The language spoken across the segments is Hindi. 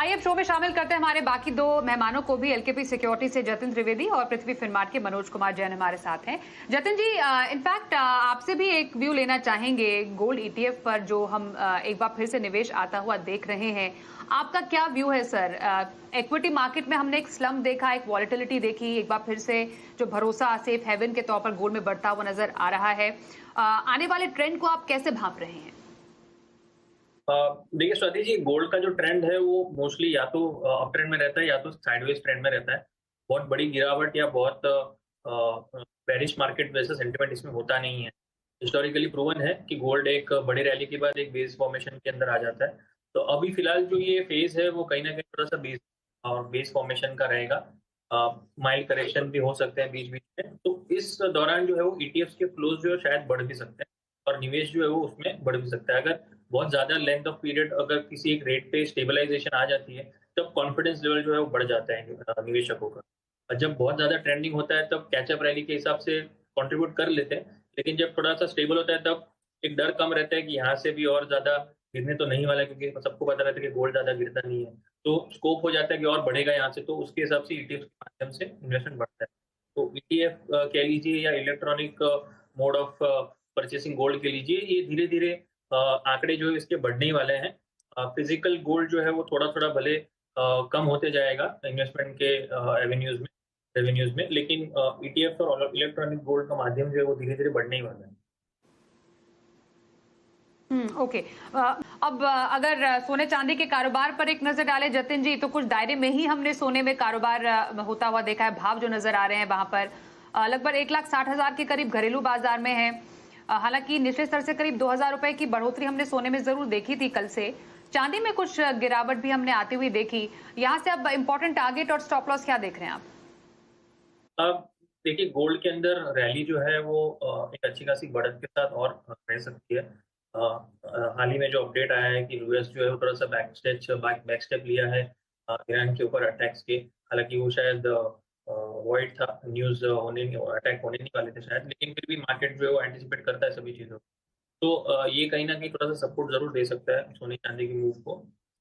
आइए अब शो में शामिल करते हैं हमारे बाकी दो मेहमानों को भी। एलकेपी सिक्योरिटी से जतिन त्रिवेदी और पृथ्वी फिनमार्ट के मनोज कुमार जैन हमारे साथ हैं। जतिन जी, इनफैक्ट आपसे भी एक व्यू लेना चाहेंगे गोल्ड ईटीएफ पर, जो हम एक बार फिर से निवेश आता हुआ देख रहे हैं। आपका क्या व्यू है सर? इक्विटी मार्केट में हमने एक स्लम्प देखा, एक वॉलेटिलिटी देखी, एक बार फिर से जो भरोसा सेफ हेवन के तौर पर गोल्ड में बढ़ता हुआ नजर आ रहा है। आने वाले ट्रेंड को आप कैसे भांप रहे हैं? देखिए स्वाति जी, गोल्ड का जो ट्रेंड है वो मोस्टली या तो अप ट्रेंड में रहता है या तो साइडवेज ट्रेंड में रहता है। बहुत बड़ी गिरावट या बहुत बेरिश मार्केट वैसे सेंटिमेंट इसमें होता नहीं है। हिस्टोरिकली प्रूवन है कि गोल्ड एक बड़ी रैली के बाद एक बेस फॉर्मेशन के अंदर आ जाता है। तो अभी फिलहाल जो ये फेज है वो कहीं ना कहीं थोड़ा सा बेस फॉर्मेशन का रहेगा। माइल्ड करेक्शन भी हो सकते हैं बीच बीच में। तो इस दौरान जो है वो ईटीएफ के फ्लोज जो है शायद बढ़ भी सकते हैं और निवेश जो है वो उसमें बढ़ भी सकता है। अगर बहुत ज्यादा लेंथ ऑफ पीरियड अगर किसी एक रेट पे स्टेबलाइजेशन आ जाती है तब कॉन्फिडेंस लेवल जो है वो बढ़ जाता है निवेशकों का। और जब बहुत ज्यादा ट्रेंडिंग होता है तब कैचअप रैली के हिसाब से कंट्रीब्यूट कर लेते हैं, लेकिन जब थोड़ा सा स्टेबल होता है तब एक डर कम रहता है कि यहाँ से भी और ज्यादा गिरने तो नहीं वाला है, क्योंकि सबको पता रहता है कि गोल्ड ज्यादा गिरता नहीं है। तो स्कोप हो जाता है कि और बढ़ेगा यहाँ से, तो उसके हिसाब से ईटीएफ के माध्यम से इन्वेस्टमेंट बढ़ता है। तो ईटीएफ कह लीजिए या electronic mode of purchasing gold के लीजिए, ये धीरे धीरे आंकड़े जो है इसके बढ़ने ही वाले हैं। फिजिकल गोल्ड जो है वो थोड़ा थोड़ा भले कम होते जाएगा इन्वेस्टमेंट के रेवेन्यूज में, लेकिन ईटीएफ और इलेक्ट्रॉनिक गोल्ड का माध्यम जो है वो धीरे धीरे बढ़ने ही वाला है। ओके। अब अगर सोने चांदी के कारोबार पर एक नजर डालें जतिन जी, तो कुछ दायरे में ही हमने सोने में कारोबार होता हुआ देखा है। भाव जो नजर आ रहे हैं वहां पर लगभग 1,60,000 के करीब घरेलू बाजार में है। हालांकि निचले स्तर से करीब 2,000 रुपए की बढ़ोतरी हमने सोने में जरूर देखी थी कल से। चांदी में कुछ गिरावट भी हमने आती हुई देखी। यहाँ से अब इंपॉर्टेंट टारगेट और स्टॉप लॉस क्या देख रहे हैं आप? अब देखिए, गोल्ड के अंदर रैली जो है वो एक अच्छी खासी बढ़त के साथ और रह सकती है। हाल ही में जो अपडेट आया है कि यूएस जो है वो थोड़ा सा बैक स्टेप लिया है ईरान के ऊपर अटैक्स के। हालांकि वो शायद वॉइड था, न्यूज अटैक होने नहीं वाले थे शायद, लेकिन फिर भी मार्केट जो है वो एंटिसिपेट करता है सभी चीजों को। तो ये कहीं ना कहीं थोड़ा सा सपोर्ट जरूर दे सकता है सोने चांदी की मूव को।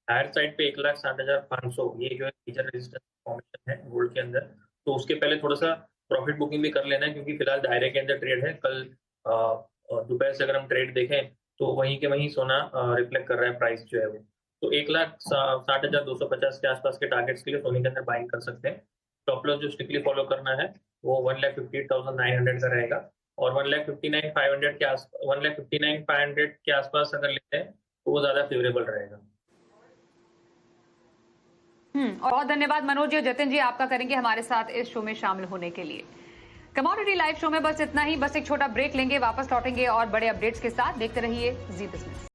हायर साइड पे 1,60,500 ये जो है मेजर रेजिस्टेंस फॉर्मेशन है गोल्ड के अंदर। तो उसके पहले थोड़ा सा प्रॉफिट बुकिंग भी कर लेना है, क्योंकि फिलहाल दायरे के अंदर ट्रेड है। कल दोपहर से अगर हम ट्रेड देखें तो वहीं के वहीं सोना रिफ्लेक्ट कर रहा है प्राइस जो है वो। तो 1,60,250 के आसपास के टारगेट्स के लिए सोने के अंदर बाइंग कर सकते हैं। स्टॉप लॉस जो स्ट्रिक्टली फॉलो करना है वो 1,58,900 का रहेगा, और 1,59,500 के 1,59,500 के आसपास अगर लेते हैं तो वो ज्यादा फेवरेबल रहेगा। और बहुत धन्यवाद मनोज जी और जतिन जी आपका करेंगे हमारे साथ इस शो में शामिल होने के लिए। कमोडिटी लाइव शो में बस इतना ही। बस एक छोटा ब्रेक लेंगे, वापस लौटेंगे और बड़े अपडेट्स के साथ। देखते रहिए जी बिजनेस।